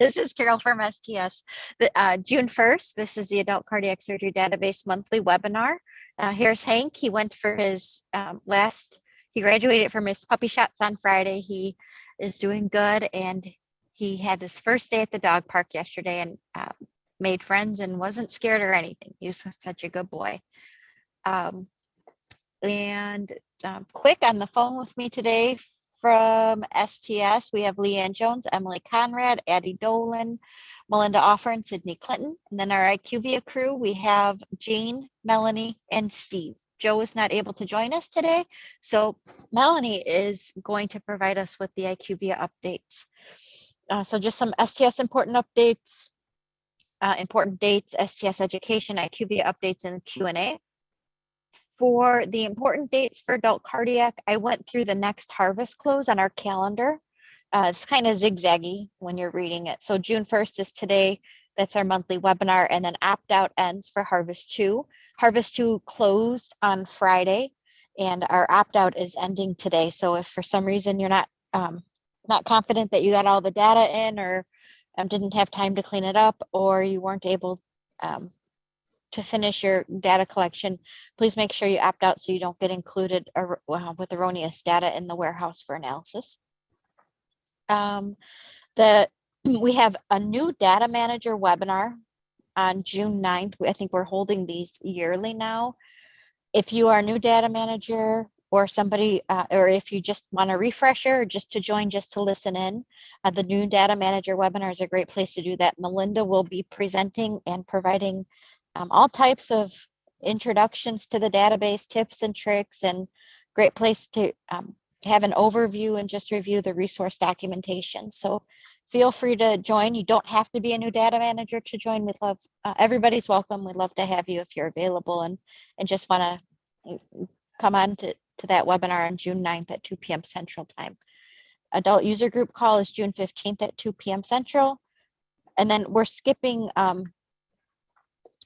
This is Carol from STS. June 1st, this is the Adult Cardiac Surgery Database monthly webinar. Here's Hank. He went for his he graduated from his puppy shots on Friday. He is doing good, and he had his first day at the dog park yesterday and made friends and wasn't scared or anything. He was such a good boy. Quick on the phone with me today from STS, we have Leanne Jones, Emily Conrad, Addie Dolan, Melinda Offer, and Sydney Clinton. And then our IQVIA crew, we have Jane, Melanie, and Steve. Joe is not able to join us today, so Melanie is going to provide us with the IQVIA updates. So just some STS important updates, important dates, STS education, IQVIA updates, and Q&A. For the important dates for adult cardiac, I went through the next harvest close on our calendar. It's kind of zigzaggy when you're reading it. So June 1st is today. That's our monthly webinar. And then opt-out ends for Harvest 2. Harvest 2 closed on Friday, and our opt-out is ending today. So if for some reason you're not confident that you got all the data in, or didn't have time to clean it up, or you weren't able to finish your data collection, please make sure you opt out so you don't get included with erroneous data in the warehouse for analysis. We have a new data manager webinar on June 9th. I think we're holding these yearly now. If you are a new data manager or somebody, or if you just want a refresher or just to join, just to listen in, the new data manager webinar is a great place to do that. Melinda will be presenting and providing all types of introductions to the database, tips and tricks, and great place to have an overview and just review the resource documentation. So feel free to join. You don't have to be a new data manager to join. We'd love, everybody's welcome. We'd love to have you if you're available and just want to come on to that webinar on June 9th at 2 p.m. Central Time. Adult user group call is June 15th at 2 p.m. Central. And then we're skipping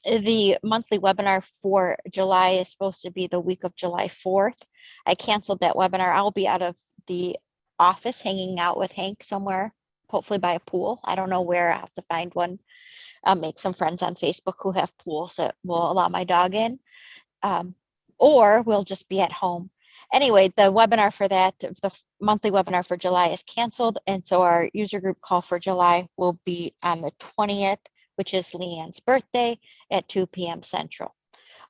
the monthly webinar for July is supposed to be the week of July 4th. I canceled that webinar. I'll be out of the office hanging out with Hank somewhere, hopefully by a pool. I don't know where. I'll have to find one. I'll make some friends on Facebook who have pools that will allow my dog in, or we'll just be at home. Anyway, the webinar for that, the monthly webinar for July is canceled. And so our user group call for July will be on the 20th, which is Leanne's birthday at 2 p.m. Central.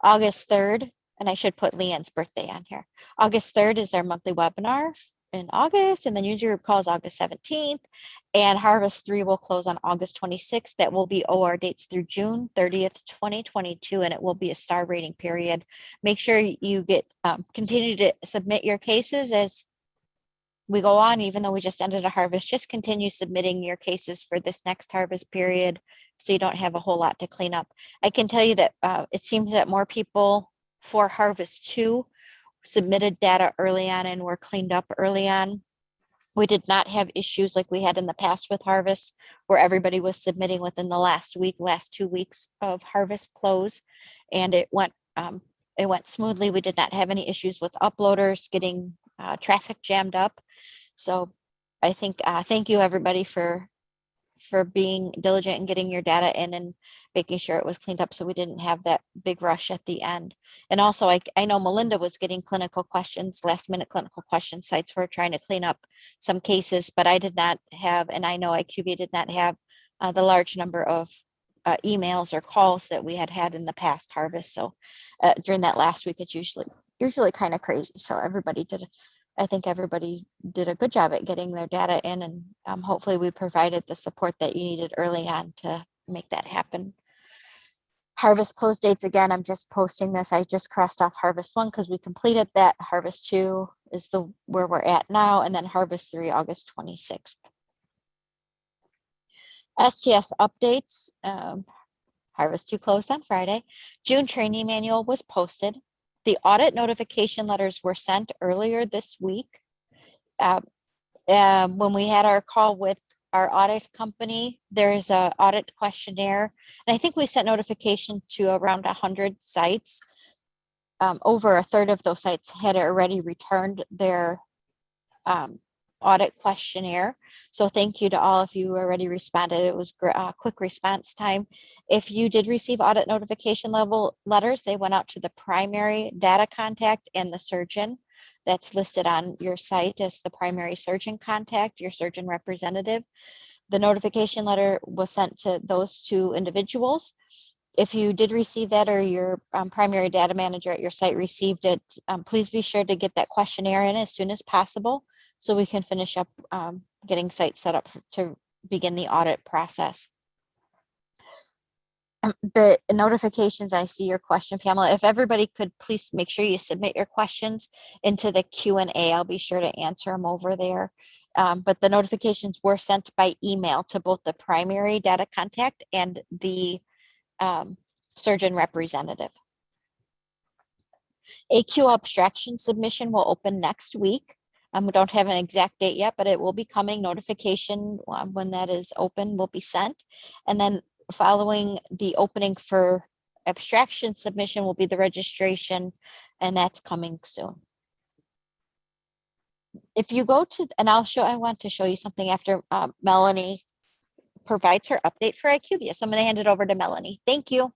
August 3rd, and I should put Leanne's birthday on here. August 3rd is our monthly webinar in August, and then user group call is August 17th, and Harvest 3 will close on August 26th. That will be OR dates through June 30th, 2022, and it will be a star rating period. Make sure you get continue to submit your cases as we go on. Even though we just ended a harvest, just continue submitting your cases for this next harvest period so you don't have a whole lot to clean up. I can tell you that it seems that more people for Harvest 2 submitted data early on and were cleaned up early on. We did not have issues like we had in the past with Harvest, where everybody was submitting within the last 2 weeks of Harvest close, and it went smoothly. We did not have any issues with uploaders getting traffic jammed up. So I think thank you everybody for being diligent and getting your data in and making sure it was cleaned up so we didn't have that big rush at the end. And also I know Melinda was getting clinical questions, last minute clinical question sites for trying to clean up some cases, but I did not have, and I know IQVIA did not have the large number of emails or calls that we had in the past harvest. So during that last week, it's usually kind of crazy. So I think everybody did a good job at getting their data in, and hopefully we provided the support that you needed early on to make that happen. Harvest close dates, again, I'm just posting this. I just crossed off Harvest 1 because we completed that. Harvest 2 is where we're at now, and then Harvest 3, August 26th. STS updates, Harvest 2 closed on Friday. June training manual was posted. The audit notification letters were sent earlier this week. When we had our call with our audit company, there's an audit questionnaire, and I think we sent notification to around 100 sites. Over a third of those sites had already returned their audit questionnaire. So thank you to all of you who already responded. It was quick response time. If you did receive audit notification level letters, they went out to the primary data contact and the surgeon. That's listed on your site as the primary surgeon contact, your surgeon representative. The notification letter was sent to those two individuals. If you did receive that, or your primary data manager at your site received it, please be sure to get that questionnaire in as soon as possible so we can finish up getting sites set up to begin the audit process. The notifications, I see your question, Pamela. If everybody could please make sure you submit your questions into the Q&A, I'll be sure to answer them over there. But the notifications were sent by email to both the primary data contact and the surgeon representative. AQ abstraction submission will open next week. We don't have an exact date yet, but it will be coming. Notification when that is open will be sent. And then following the opening for abstraction submission will be the registration, and that's coming soon. If you go to, and I want to show you something after Melanie provides her update for IQVIA. So I'm going to hand it over to Melanie. Thank you.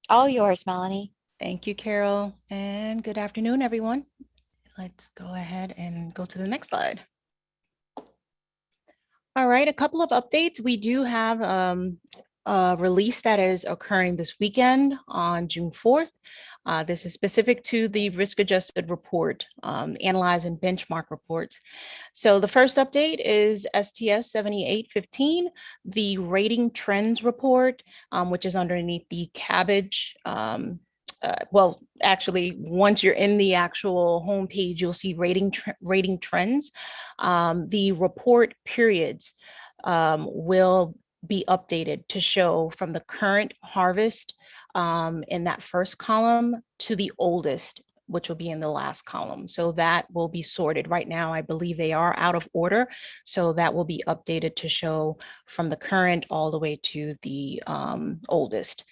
All yours, Melanie. Thank you, Carol, and good afternoon, everyone. Let's go ahead and go to the next slide. All right, a couple of updates. We do have a release that is occurring this weekend on June 4th. This is specific to the risk-adjusted report, analyze and benchmark reports. So the first update is STS 7815, the rating trends report, which is underneath the cabbage. Well, actually, once you're in the actual homepage, you'll see rating trends. The report periods will be updated to show from the current harvest in that first column to the oldest, which will be in the last column. So that will be sorted. Right now, I believe they are out of order. So that will be updated to show from the current all the way to the oldest.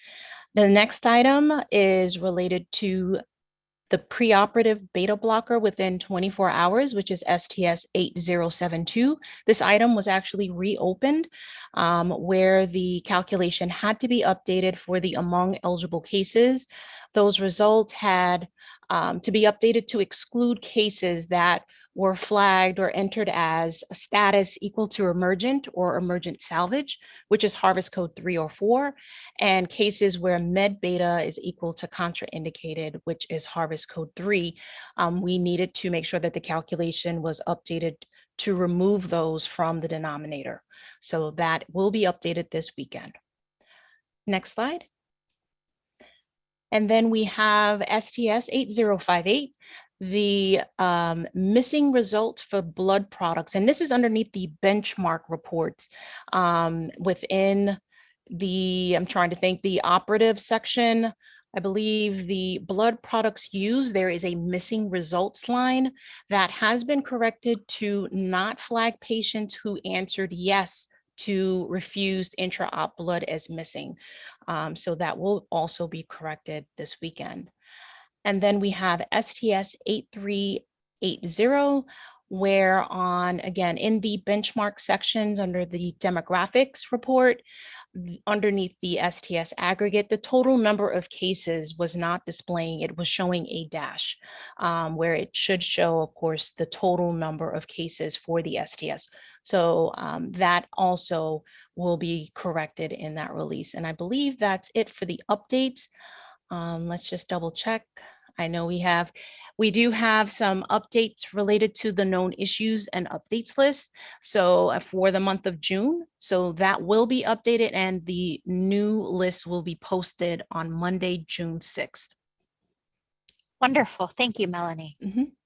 The next item is related to the preoperative beta blocker within 24 hours, which is STS 8072. This item was actually reopened where the calculation had to be updated for the among eligible cases. Those results had to be updated to exclude cases that were flagged or entered as a status equal to emergent or emergent salvage, which is harvest code 3 or 4, and cases where med beta is equal to contraindicated, which is harvest code 3. We needed to make sure that the calculation was updated to remove those from the denominator. So that will be updated this weekend. Next slide. And then we have STS 8058, the missing results for blood products. And this is underneath the benchmark reports within the, I'm trying to think, the operative section. I believe the blood products used, there is a missing results line that has been corrected to not flag patients who answered yes to refused intra-op blood as missing. So that will also be corrected this weekend. And then we have STS 8380, where on, again, in the benchmark sections under the demographics report, underneath the STS aggregate, the total number of cases was not displaying, it was showing a dash, where it should show, of course, the total number of cases for the STS. So that also will be corrected in that release. And I believe that's it for the updates. Let's just double check. I know we do have some updates related to the known issues and updates list. So for the month of June, so that will be updated and the new list will be posted on Monday, June 6th. Wonderful. Thank you, Melanie.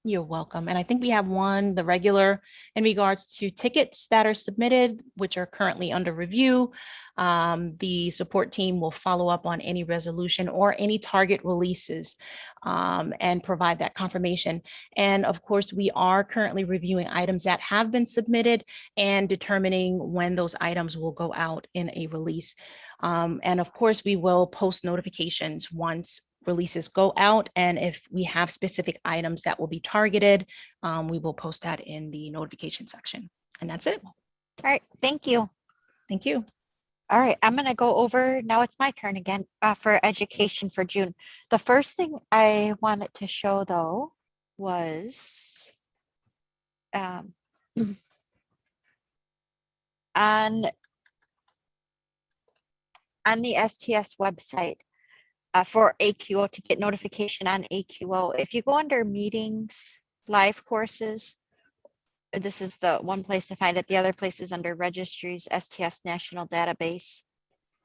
You're welcome. And I think we have one, the regular, in regards to tickets that are submitted, which are currently under review. The support team will follow up on any resolution or any target releases and provide that confirmation. And of course, we are currently reviewing items that have been submitted and determining when those items will go out in a release. And of course, we will post notifications once releases go out. And if we have specific items that will be targeted, we will post that in the notification section. And that's it. All right, thank you. Thank you. All right, I'm going to go over, now it's my turn again, for education for June. The first thing I wanted to show though was on the STS website for AQO, to get notification on AQO. If you go under meetings, live courses, this is the one place to find it. The other place is under registries, STS National Database.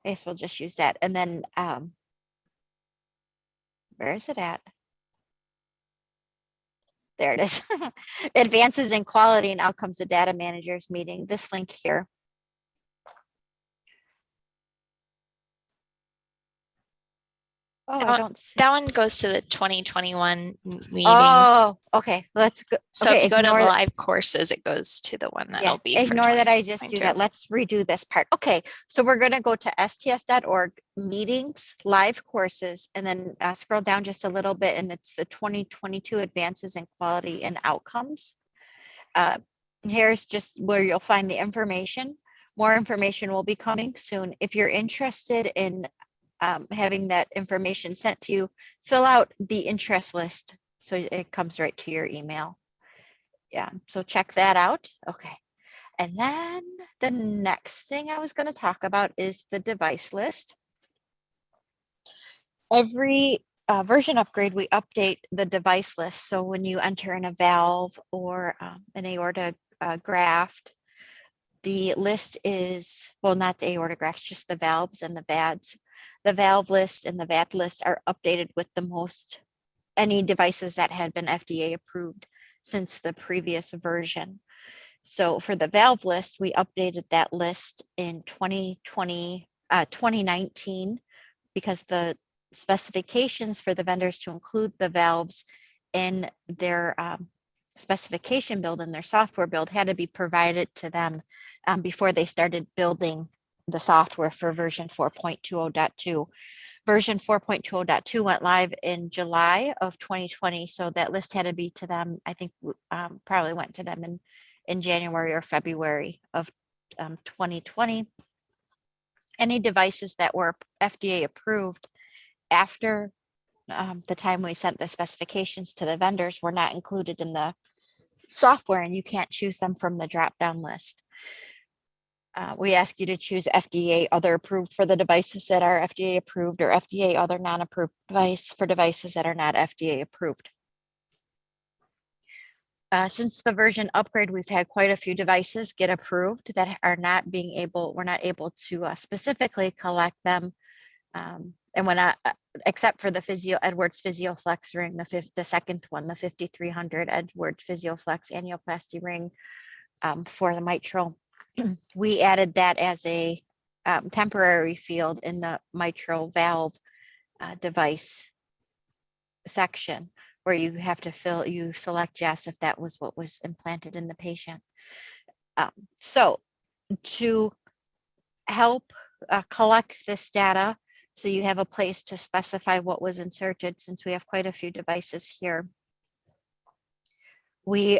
I guess we'll just use that. And then where is it at? There it is. Advances in Quality and Outcomes of Data Managers meeting. This link here. Oh, I don't see. That one goes to the 2021 meeting. Oh, okay. Let's go. So Okay, if you go to ignore that. live courses, it goes to the one Yeah, that'll be for ignore that I just do 2022. that. Let's redo this part. Okay, so we're going to go to sts.org, meetings, live courses, and then scroll down just a little bit, and it's the 2022 Advances in Quality and Outcomes. Here's just where you'll find the information. More information will be coming soon. If you're interested in having that information sent to you, fill out the interest list so it comes right to your email. Yeah, so check that out. Okay. And then the next thing I was going to talk about is the device list. Every version upgrade, we update the device list. So when you enter in a valve or an aorta graft, the list is, well, not the aorta grafts, just the valves and the VADs. The valve list and the VAD list are updated with the most, any devices that had been FDA approved since the previous version. So for the valve list, we updated that list in 2019, because the specifications for the vendors to include the valves in their specification build and their software build had to be provided to them before they started building the software for version 4.20.2. Version 4.20.2 went live in July of 2020, so that list had to be to them. I think probably went to them in January or February of 2020. Any devices that were FDA approved after the time we sent the specifications to the vendors were not included in the software, and you can't choose them from the drop-down list. We ask you to choose FDA other approved for the devices that are FDA approved, or FDA other non-approved device for devices that are not FDA approved. Since the version upgrade, we've had quite a few devices get approved that are not being able, we're not able to specifically collect them. And when except for the Edwards PhysioFlex ring, the second one, the 5300 Edwards PhysioFlex annuloplasty ring for the mitral. We added that as a temporary field in the mitral valve device section, where you have to you select yes if that was what was implanted in the patient. So to help collect this data, so you have a place to specify what was inserted, since we have quite a few devices here, we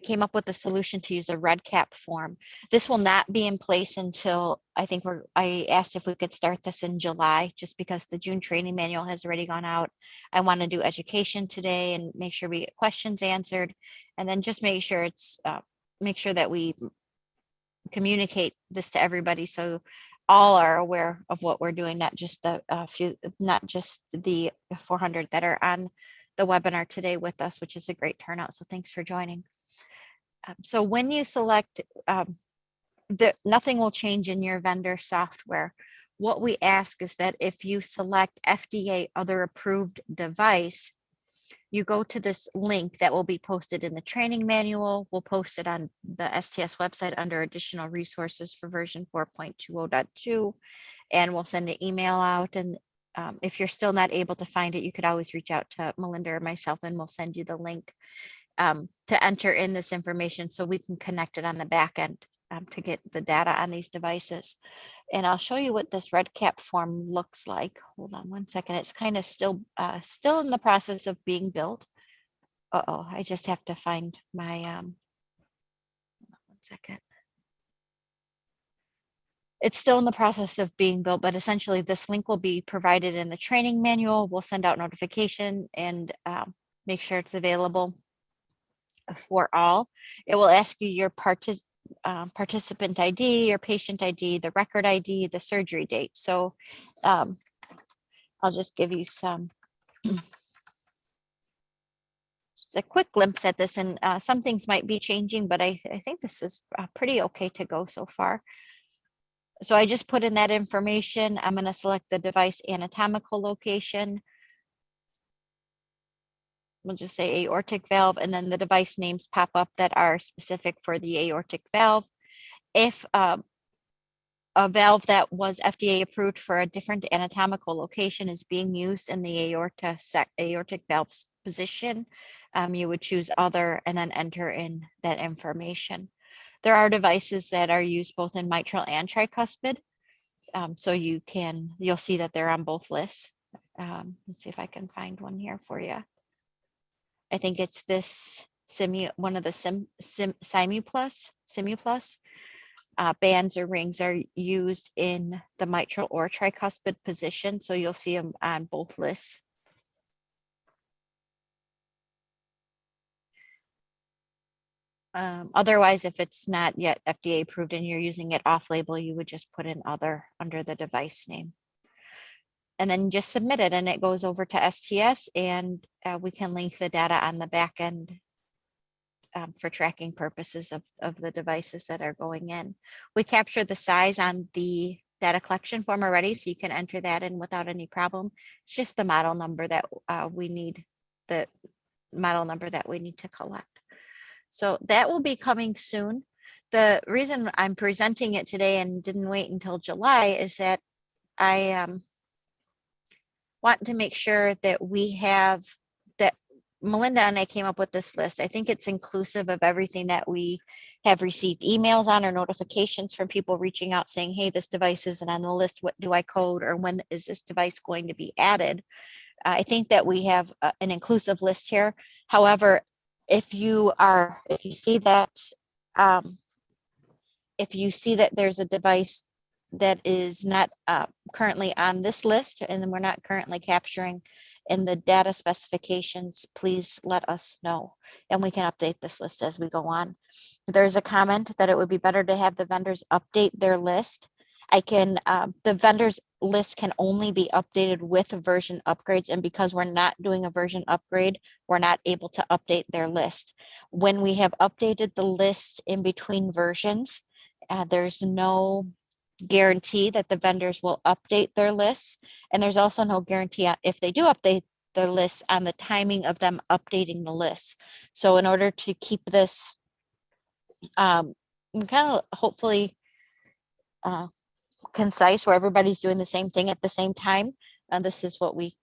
came up with a solution to use a REDCap form. This will not be in place until, I asked if we could start this in July, just because the June training manual has already gone out. I want to do education today and make sure we get questions answered, and then just make sure that we communicate this to everybody, so all are aware of what we're doing, not just the 400 that are on the webinar today with us, which is a great turnout. So thanks for joining. So when you select, nothing will change in your vendor software. What we ask is that if you select FDA other approved device, you go to this link that will be posted in the training manual. We'll post it on the STS website under additional resources for version 4.20.2, and we'll send an email out. And if you're still not able to find it, you could always reach out to Melinda or myself, and we'll send you the link to enter in this information so we can connect it on the back end to get the data on these devices. And I'll show you what this red cap form looks like. Hold on one second. It's kind of still in the process of being built. Uh-oh, I just have to find my, one second. It's still in the process of being built, but essentially this link will be provided in the training manual. We'll send out notification and make sure it's available for all. It will ask you your participant ID, your patient ID, the record ID, the surgery date. So I'll just give you some, just a quick glimpse at this, and some things might be changing, but I think this is pretty okay to go so far. So I just put in that information. I'm going to select the device anatomical location. We'll just say aortic valve, and then the device names pop up that are specific for the aortic valve. If a valve that was FDA approved for a different anatomical location is being used in the aortic valve position, you would choose other and then enter in that information. There are devices that are used both in mitral and tricuspid. So you'll see that they're on both lists. Let's see if I can find one here for you. I think it's this one of the Simuplus bands or rings are used in the mitral or tricuspid position. So you'll see them on both lists. Otherwise, if it's not yet FDA approved and you're using it off-label, you would just put in other under the device name. And then just submit it, and it goes over to STS, and we can link the data on the back end for tracking purposes of the devices that are going in. We capture the size on the data collection form already, so you can enter that in without any problem. It's just the model number that we need, to collect. So that will be coming soon. The reason I'm presenting it today and didn't wait until July is that I want to make sure that that Melinda and I came up with this list. I think it's inclusive of everything that we have received emails on or notifications from people reaching out saying, hey, this device isn't on the list. What do I code? Or when is this device going to be added? I think that we have an inclusive list here. However, if you see that there's a device that is not currently on this list, and then we're not currently capturing in the data specifications, please let us know, and we can update this list as we go on. There's a comment that it would be better to have the vendors update their list. The vendors list can only be updated with version upgrades, and because we're not doing a version upgrade, we're not able to update their list. When we have updated the list in between versions, there's no guarantee that the vendors will update their lists, and there's also no guarantee if they do update their lists on the timing of them updating the lists. So in order to keep this kind of hopefully concise, where everybody's doing the same thing at the same time, and this is what we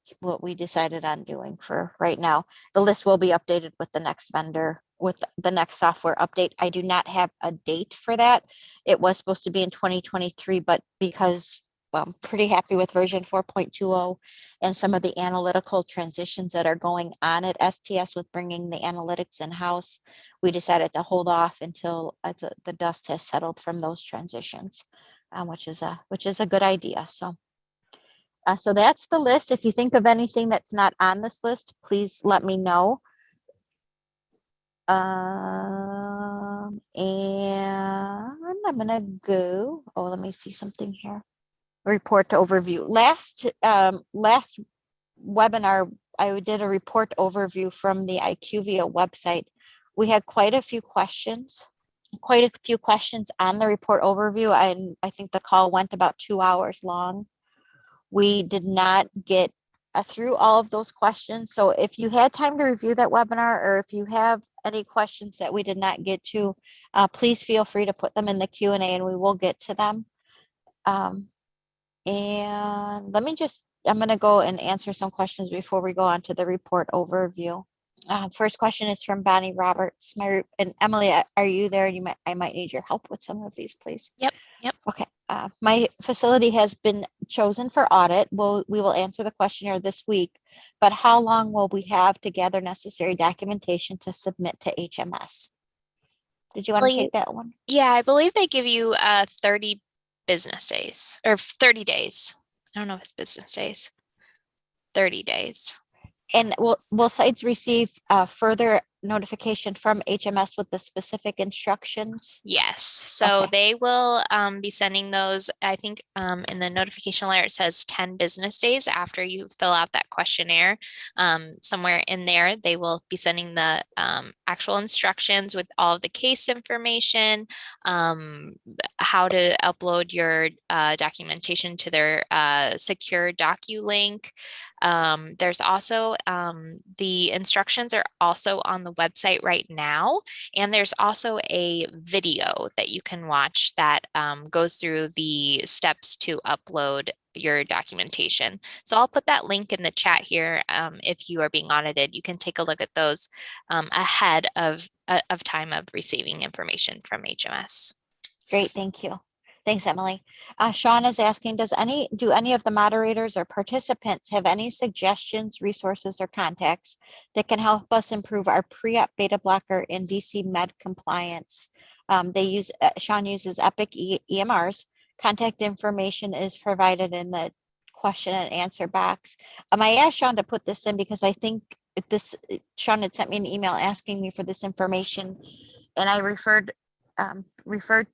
decided on doing for right now. The list will be updated with the next vendor, with the next software update. I do not have a date for that. It was supposed to be in 2023, but because I'm pretty happy with version 4.20 and some of the analytical transitions that are going on at STS with bringing the analytics in-house, we decided to hold off until the dust has settled from those transitions. Which is a good idea. So that's the list. If you think of anything that's not on this list, please let me know. And I'm gonna go. Oh, let me see something here. Report overview. Last webinar, I did a report overview from the IQVIA website. We had quite a few questions on the report overview. I think the call went about 2 hours long. We did not get through all of those questions. So if you had time to review that webinar, or if you have any questions that we did not get to, please feel free to put them in the Q&A and we will get to them. And I'm going to go and answer some questions before we go on to the report overview. First question is from Bonnie Roberts. And Emily, are you there? I might need your help with some of these, please. Yep. Okay. My facility has been chosen for audit. We will answer the questionnaire this week, but how long will we have to gather necessary documentation to submit to HMS? Did you want to Believe- take that one? Yeah, I believe they give you 30 business days or 30 days. I don't know if it's business days. 30 days. And will sites receive further notification from HMS with the specific instructions? Yes, so Okay. they will be sending those, I think in the notification letter, it says 10 business days after you fill out that questionnaire. Somewhere in there, they will be sending the actual instructions with all of the case information, how to upload your documentation to their secure DocuLink. There's also the instructions are also on the website right now. And there's also a video that you can watch that goes through the steps to upload your documentation. So I'll put that link in the chat here. If you are being audited, you can take a look at those ahead of time of receiving information from HMS. Great, thank you. Thanks, Emily. Sean is asking, do any of the moderators or participants have any suggestions, resources, or contacts that can help us improve our pre-op beta blocker and DC med compliance? Sean uses Epic EMRs. Contact information is provided in the question and answer box. I asked Sean to put this in because I think Sean had sent me an email asking me for this information, and I referred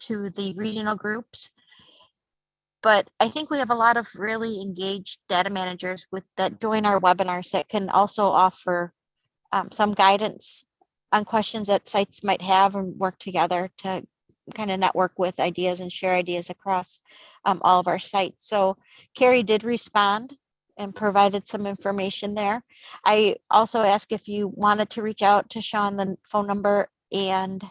to the regional groups. But I think we have a lot of really engaged data managers that join our webinars that can also offer some guidance on questions that sites might have and work together to kind of network with ideas and share ideas across all of our sites. So Carrie did respond and provided some information there. I also asked if you wanted to reach out to Sean, the phone number and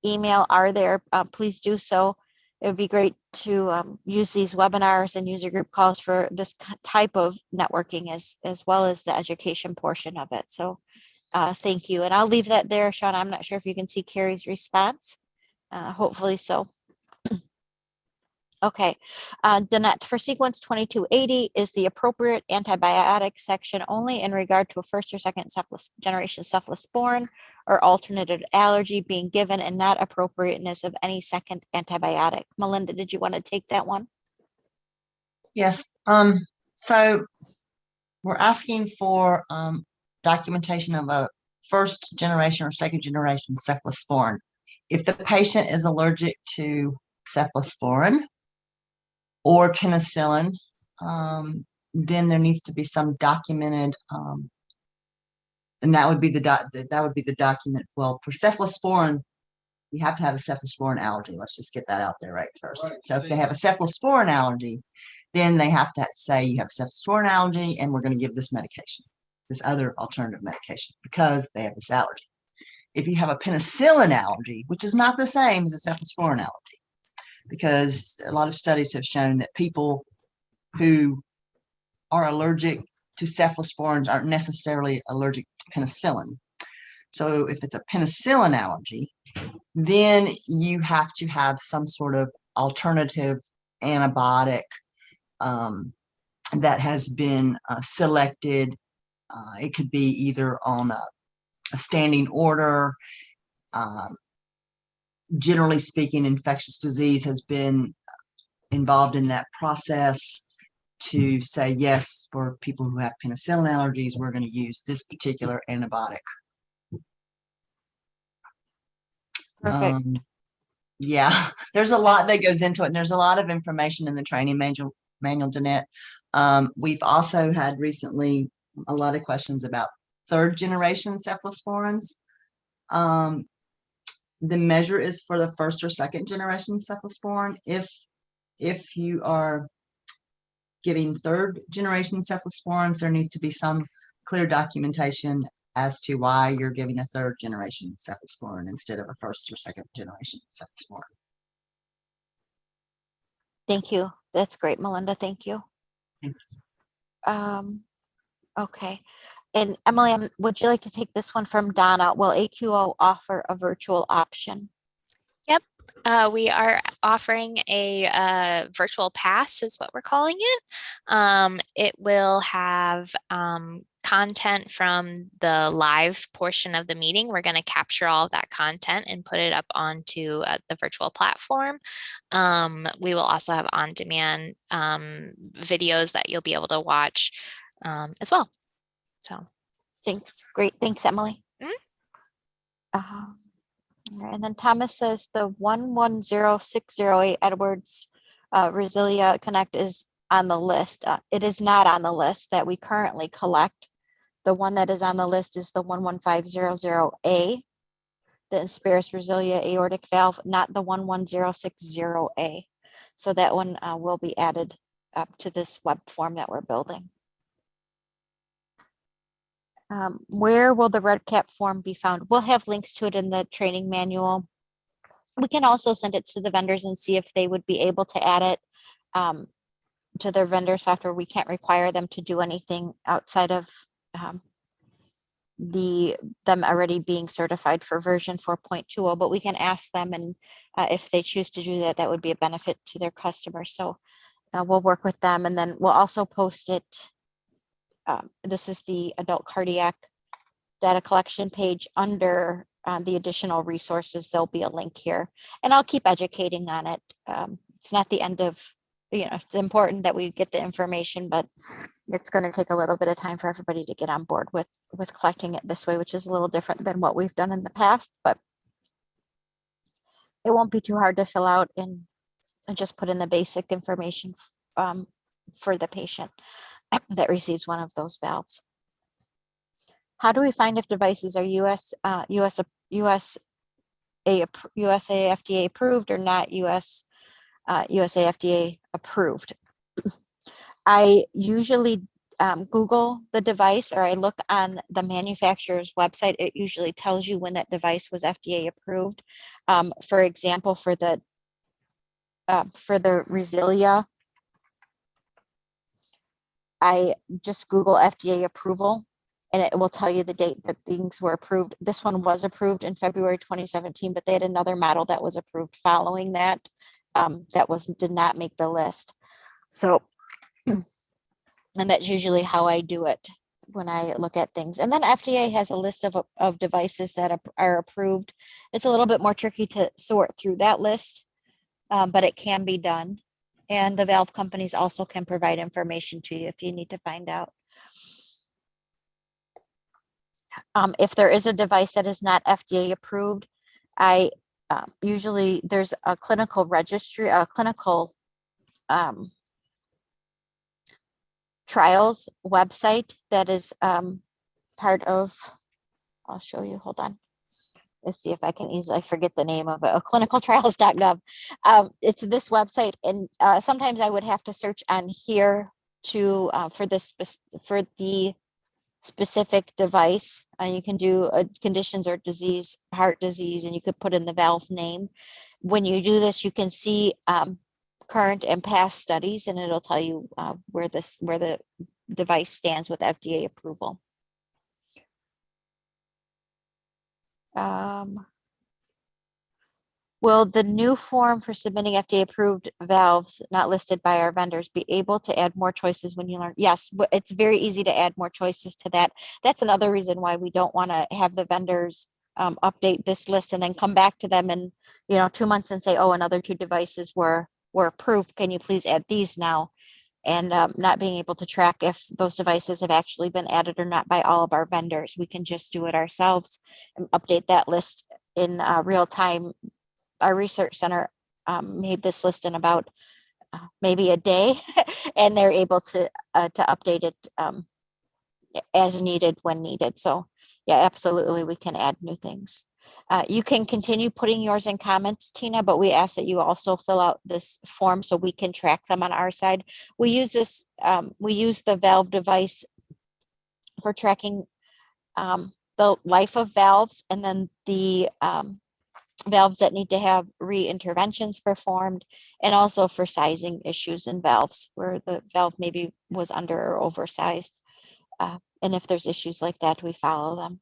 email are there. Please do so. It would be great to use these webinars and user group calls for this type of networking as well as the education portion of it. So thank you. And I'll leave that there, Sean. I'm not sure if you can see Carrie's response. Hopefully so. Okay, Danette, for sequence 2280, is the appropriate antibiotic section only in regard to a first or second generation cephalosporin or alternative allergy being given and not appropriateness of any second antibiotic? Melinda, did you want to take that one? Yes. So we're asking for documentation of a first generation or second generation cephalosporin. If the patient is allergic to cephalosporin or penicillin, then there needs to be some documented, and that would be the document. Well, for cephalosporin, you have to have a cephalosporin allergy. Let's just get that out there right first. So if they have a cephalosporin allergy, then they have to say you have a cephalosporin allergy and we're going to give this medication, this other alternative medication, because they have this allergy. If you have a penicillin allergy, which is not the same as a cephalosporin allergy, because a lot of studies have shown that people who are allergic to cephalosporins aren't necessarily allergic to penicillin. So if it's a penicillin allergy, then you have to have some sort of alternative antibiotic that has been selected. It could be either on a standing order. Generally speaking, infectious disease has been involved in that process to say, yes, for people who have penicillin allergies, we're going to use this particular antibiotic. Perfect. Yeah, there's a lot that goes into it, and there's a lot of information in the training manual, Danette. We've also had recently a lot of questions about third generation cephalosporins. The measure is for the first or second generation cephalosporin. If you are giving third generation cephalosporins, there needs to be some clear documentation as to why you're giving a third generation cephalosporin instead of a first or second generation cephalosporin. Thank you. That's great, Melinda. Thank you. Thanks. Okay. And Emily, would you like to take this one from Donna? Will AQO offer a virtual option? Yep. We are offering a virtual pass, is what we're calling it. It will have content from the live portion of the meeting. We're going to capture all of that content and put it up onto the virtual platform. We will also have on-demand videos that you'll be able to watch as well. So, Thanks. Great. Thanks, Emily. Mhm. All right, and then Thomas says the 110608 Edwards Resilia Connect is on the list. It is not on the list that we currently collect. The one that is on the list is the 11500A, the Inspiris Resilia aortic valve, not the 11060A. So that one will be added up to this web form that we're building. Where will the red cap form be found? We'll have links to it in the training manual. We can also send it to the vendors and see if they would be able to add it to their vendor software. We can't require them to do anything outside of them already being certified for version 4.20, but we can ask them, and if they choose to do that, that would be a benefit to their customers. So we'll work with them, and then we'll also post it. This is the adult cardiac data collection page under the additional resources. There'll be a link here, and I'll keep educating on it. It's not the end of, it's important that we get the information, but it's going to take a little bit of time for everybody to get on board with collecting it this way, which is a little different than what we've done in the past, but it won't be too hard to fill out and just put in the basic information for the patient that receives one of those valves. How do we find if devices are USA FDA approved or not USA FDA approved? I usually Google the device, or I look on the manufacturer's website. It usually tells you when that device was FDA approved. For example, for the Resilia, I just Google FDA approval, and it will tell you the date that things were approved. This one was approved in February 2017, but they had another model that was approved following that did not make the list. So, and that's usually how I do it when I look at things. And then FDA has a list of devices that are approved. It's a little bit more tricky to sort through that list, but it can be done. And the valve companies also can provide information to you if you need to find out. If there is a device that is not FDA approved, I usually there's a clinical registry, a clinical trials website that is part of, I'll show you, hold on. Let's see if I can easily forget the name of it, clinicaltrials.gov. It's this website, and sometimes I would have to search on here to for the specific device. You can do conditions or disease, heart disease, and you could put in the valve name. When you do this, you can see current and past studies, and it'll tell you where the device stands with FDA approval. Will the new form for submitting FDA approved valves not listed by our vendors be able to add more choices when you learn? Yes, it's very easy to add more choices to that. That's another reason why we don't want to have the vendors update this list and then come back to them in 2 months and say, oh, another 2 devices were approved. Can you please add these now? And not being able to track if those devices have actually been added or not by all of our vendors. We can just do it ourselves and update that list in real time. Our research center made this list in about maybe a day, and they're able to update it as needed when needed. So yeah, absolutely, we can add new things. You can continue putting yours in comments, Tina, but we ask that you also fill out this form so we can track them on our side. We use this, we use the valve device for tracking the life of valves, and then the valves that need to have re-interventions performed, and also for sizing issues in valves where the valve maybe was under or oversized. And if there's issues like that, we follow them.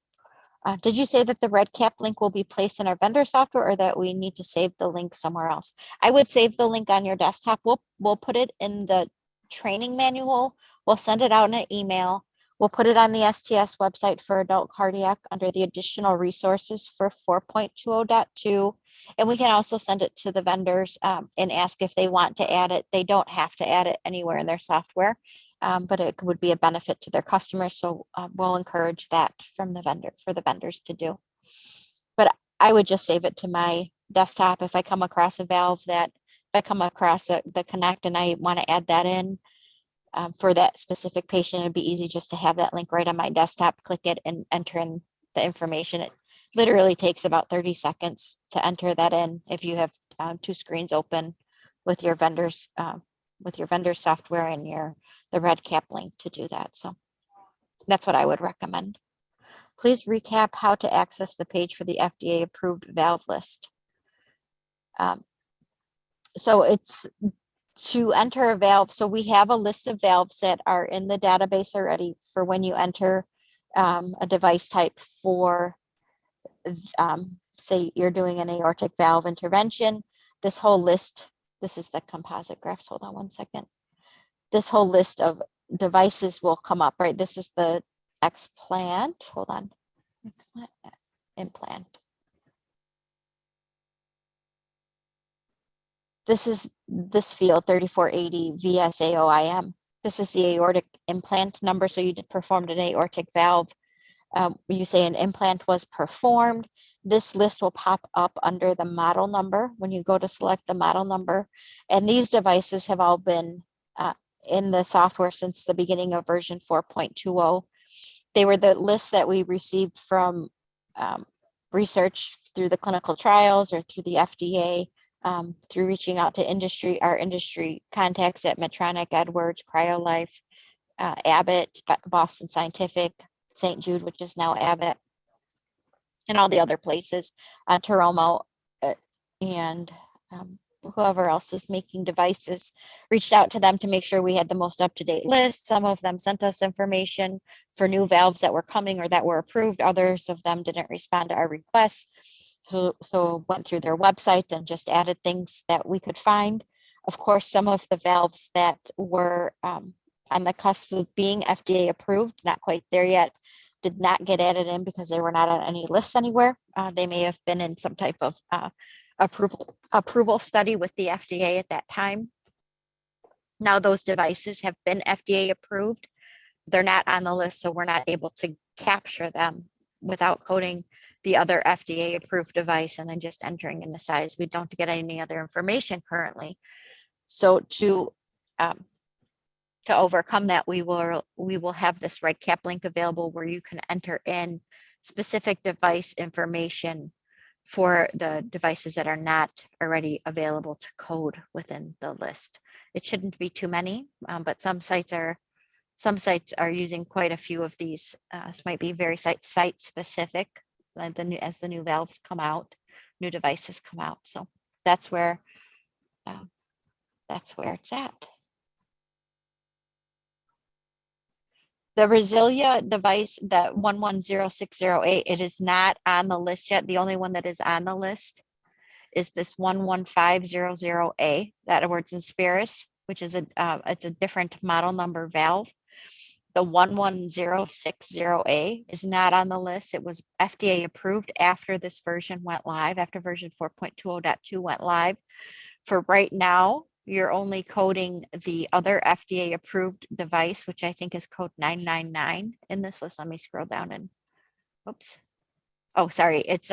Did you say that the red cap link will be placed in our vendor software, or that we need to save the link somewhere else? I would save the link on your desktop. We'll put it in the training manual. We'll send it out in an email. We'll put it on the STS website for adult cardiac under the additional resources for 4.20.2. And we can also send it to the vendors and ask if they want to add it. They don't have to add it anywhere in their software, but it would be a benefit to their customers. So we'll encourage that from the vendor for the vendors to do. But I would just save it to my desktop. If I come across a valve if I come across the Connect and I want to add that in, for that specific patient, it'd be easy just to have that link right on my desktop, click it and enter in the information. It literally takes about 30 seconds to enter that in if you have two screens open with your vendor's software and the red cap link to do that. So that's what I would recommend. Please recap how to access the page for the FDA approved valve list. So it's to enter a valve. So we have a list of valves that are in the database already for when you enter a device type for, say you're doing an aortic valve intervention. This whole list, this is the composite graphs. Hold on one second. This whole list of devices will come up, right? This is the explant. Hold on. Implant. This is this field 3480 VSAOIM. This is the aortic implant number. So you performed an aortic valve. You say an implant was performed. This list will pop up under the model number when you go to select the model number. And these devices have all been in the software since the beginning of version 4.20. They were the lists that we received from research through the clinical trials or through the FDA. Through reaching out to our industry contacts at Medtronic, Edwards, CryoLife, Abbott, Boston Scientific, St. Jude, which is now Abbott, and all the other places, Teromo, and whoever else is making devices, reached out to them to make sure we had the most up-to-date list. Some of them sent us information for new valves that were coming or that were approved. Others of them didn't respond to our requests. So went through their website and just added things that we could find. Of course, some of the valves that were on the cusp of being FDA approved, not quite there yet, did not get added in because they were not on any lists anywhere. They may have been in some type of approval study with the FDA at that time. Now those devices have been FDA approved. They're not on the list, so we're not able to capture them without coding the other FDA approved device and then just entering in the size. We don't get any other information currently. So to overcome that, we will have this red cap link available where you can enter in specific device information for the devices that are not already available to code within the list. It shouldn't be too many, but some sites are using quite a few of these. This might be very site specific as the new valves come out, new devices come out. So that's where it's at. The Resilia device, the 110608, it is not on the list yet. The only one that is on the list is this 11500A, that works in Spiris, which is it's a different model number valve. The 11060A is not on the list. It was FDA approved after this version went live, after version 4.20.2 went live. For right now, you're only coding the other FDA approved device, which I think is code 999 in this list. Let me scroll down and, oops. Oh, sorry. It's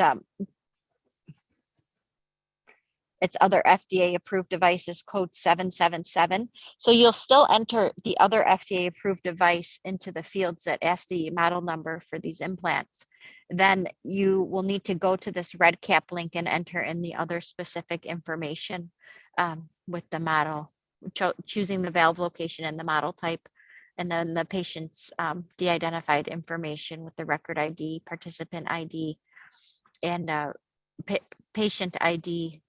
other FDA approved devices code 777. So you'll still enter the other FDA approved device into the fields that ask the model number for these implants. Then you will need to go to this red cap link and enter in the other specific information with the model, choosing the valve location and the model type, and then the patient's de-identified information with the record ID, participant ID, and patient ID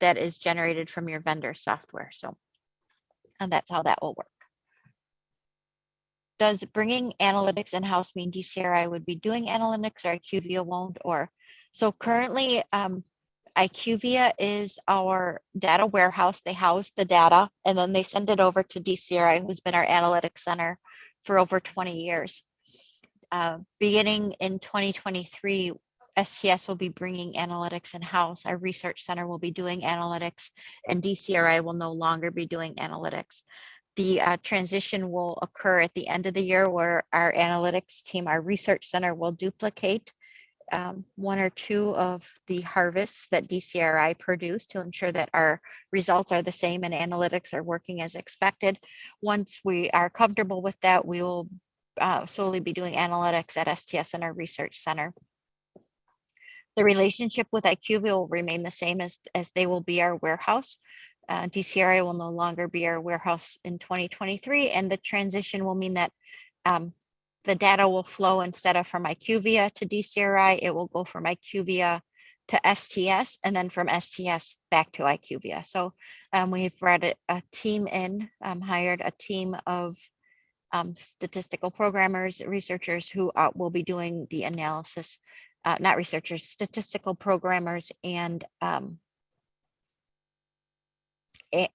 that is generated from your vendor software. So, and that's how that will work. does bringing analytics in-house mean DCRI would be doing analytics or IQVIA won't? Or so currently, IQVIA is our data warehouse. They house the data and then they send it over to DCRI, who's been our analytics center for over 20 years. Beginning in 2023, STS will be bringing analytics in-house. Our research center will be doing analytics, and DCRI will no longer be doing analytics. The transition will occur at the end of the year, where our analytics team, our research center, will duplicate one or two of the harvests that DCRI produce to ensure that our results are the same and analytics are working as expected. Once we are comfortable with that, we will solely be doing analytics at STS and our research center. The relationship with IQVIA will remain the same as they will be our warehouse. DCRI will no longer be our warehouse in 2023, and the transition will mean that the data will flow instead of from IQVIA to DCRI, it will go from IQVIA to STS and then from STS back to IQVIA. So we've brought a team in, hired a team of statistical programmers, researchers who will be doing the analysis, not researchers, statistical programmers and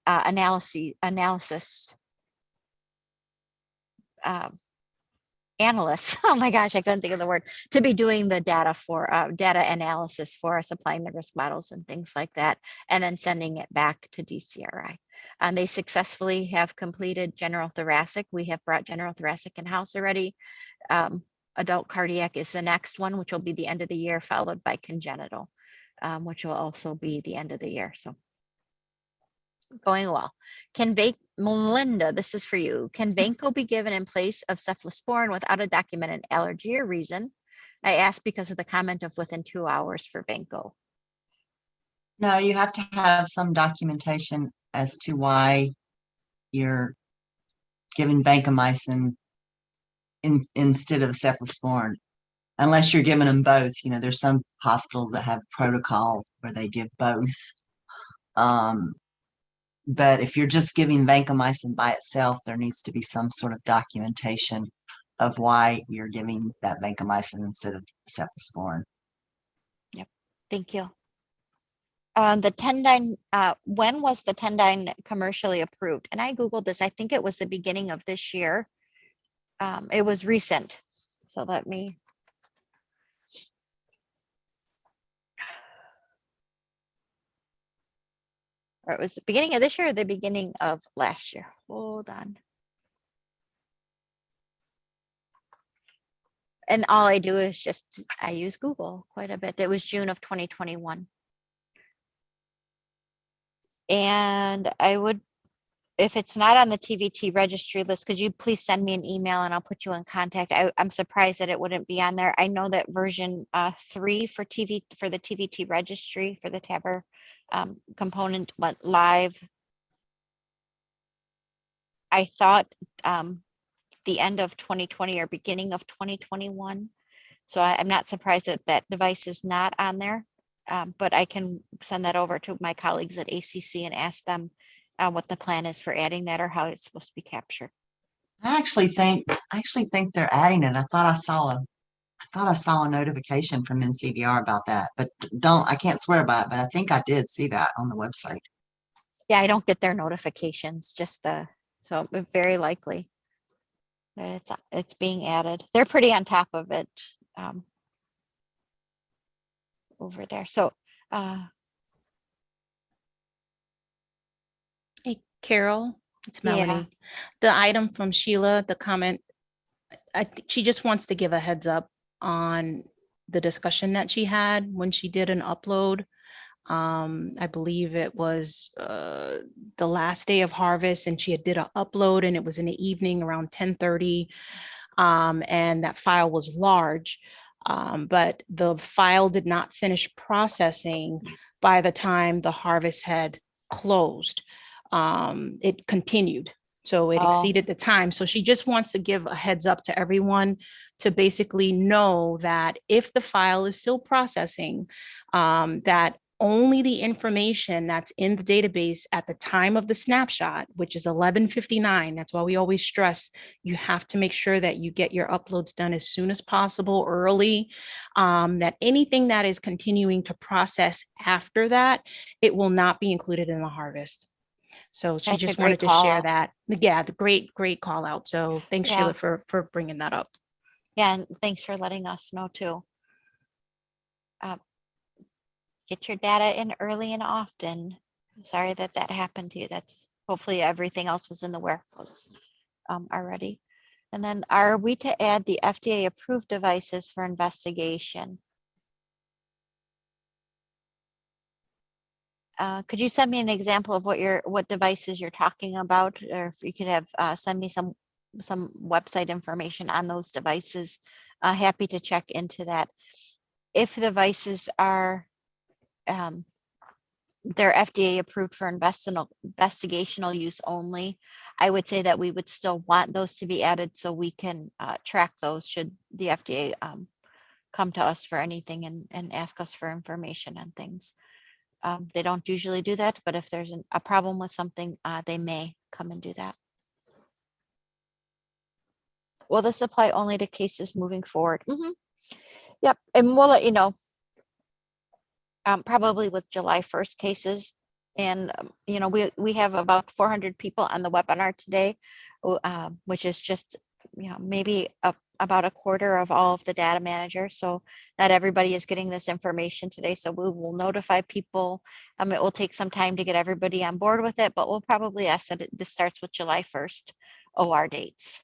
analysis analysts. Oh my gosh, I couldn't think of the word, to be doing the data for data analysis for us, applying the risk models and things like that, and then sending it back to DCRI. And they successfully have completed general thoracic. We have brought general thoracic in-house already. Adult cardiac is the next one, which will be the end of the year, followed by congenital, which will also be the end of the year. So going well. Melinda, this is for you. Can Vanco be given in place of cephalosporin without a documented allergy or reason? I asked because of the comment of within 2 hours for Vanco. No, you have to have some documentation as to why you're giving vancomycin instead of cephalosporin, unless you're giving them both. You know, there's some hospitals that have protocol where they give both. But if you're just giving vancomycin by itself, there needs to be some sort of documentation of why you're giving that vancomycin instead of cephalosporin. Yep, thank you. The Tendyne, when was the Tendyne commercially approved? And I Googled this, I think it was the beginning of this year. It was recent. So let me. Or it was the beginning of this year or the beginning of last year. Hold on. And all I do is just, I use Google quite a bit. It was June of 2021. And I would, if it's not on the TVT registry list, could you please send me an email and I'll put you in contact? I'm surprised that it wouldn't be on there. I know that version 3 for the TVT registry for the TAVR component went live. I thought the end of 2020 or beginning of 2021. So I'm not surprised that that device is not on there, but I can send that over to my colleagues at ACC and ask them what the plan is for adding that or how it's supposed to be captured. I actually think they're adding it. I thought I saw a notification from NCVR about that, but I can't swear by it, but I think I did see that on the website. Yeah, I don't get their notifications, so very likely that it's being added. They're pretty on top of it over there. So Hey, Carol, it's Yeah. Melanie. The item from Sheila, the comment, I think she just wants to give a heads up on the discussion that she had when she did an upload. I believe it was the last day of harvest and she did an upload and it was in the evening around 10:30. And that file was large, but the file did not finish processing by the time the harvest had closed. It continued. So it Oh. exceeded the time. So she just wants to give a heads up to everyone to basically know that if the file is still processing, that only the information that's in the database at the time of the snapshot, which is 11:59. That's why we always stress you have to make sure that you get your uploads done as soon as possible, early, that anything that is continuing to process after that, it will not be included in the harvest. So she That's a just great wanted to call share out. that. Yeah, the great call out. So thanks, Yeah. Sheila, for bringing that up. Yeah, and thanks for letting us know too. Get your data in early and often. Sorry that that happened to you. That's hopefully everything else was in the warehouse already. And then are we to add the FDA approved devices for investigation? Could you send me an example of what devices you're talking about, or if you could have send me some website information on those devices? Happy to check into that. If the devices are they're FDA approved for investigational use only, I would say that we would still want those to be added so we can track those should the FDA come to us for anything and ask us for information on things. They don't usually do that, but if there's a problem with something, they may come and do that. Will this apply only to cases moving forward? Yep, and we'll let you know. Probably with July 1st cases. And, you know, we have about 400 people on the webinar today, which is just, you know, maybe about a quarter of all of the data managers. So not everybody is getting this information today. So we will notify people. It will take some time to get everybody on board with it, but we'll probably ask that this starts with July 1st OR dates.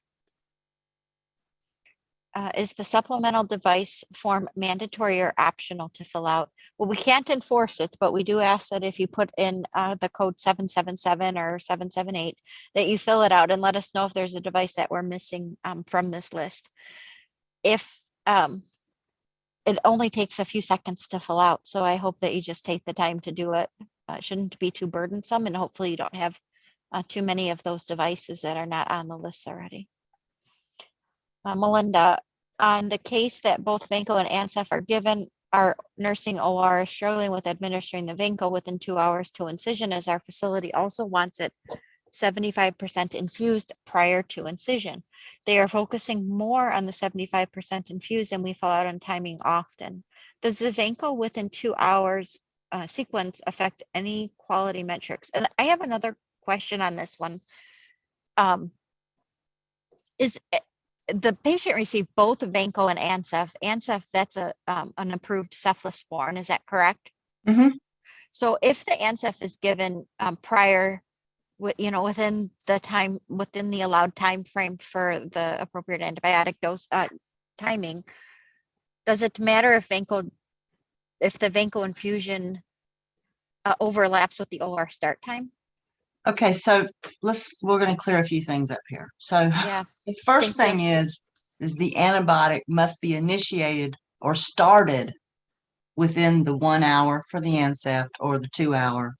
Is the supplemental device form mandatory or optional to fill out? Well, we can't enforce it, but we do ask that if you put in the code 777 or 778, that you fill it out and let us know if there's a device that we're missing from this list. If it only takes a few seconds to fill out, so I hope that you just take the time to do it. It shouldn't be too burdensome, and hopefully you don't have too many of those devices that are not on the list already. Melinda, on the case that both Vanco and ANSEF are given, our nursing OR is struggling with administering the Vanco within 2 hours to incision, as our facility also wants it 75% infused prior to incision. They are focusing more on the 75% infused, and we fall out on timing often. Does the Vanco within 2 hours sequence affect any quality metrics? And I have another question on this one. Is the patient received both Vanco and ANSEF. ANSEF, that's an approved cephalosporin, is that correct? So if the ANSEF is given prior, within the allowed time frame for the appropriate antibiotic dose timing, does it matter if the Vanco infusion overlaps with the OR start time? Okay, so we're going to clear a few things up here. So Yeah. the first Thank you. thing is the antibiotic must be initiated or started within the 1 hour for the ANSEFT or the 2 hour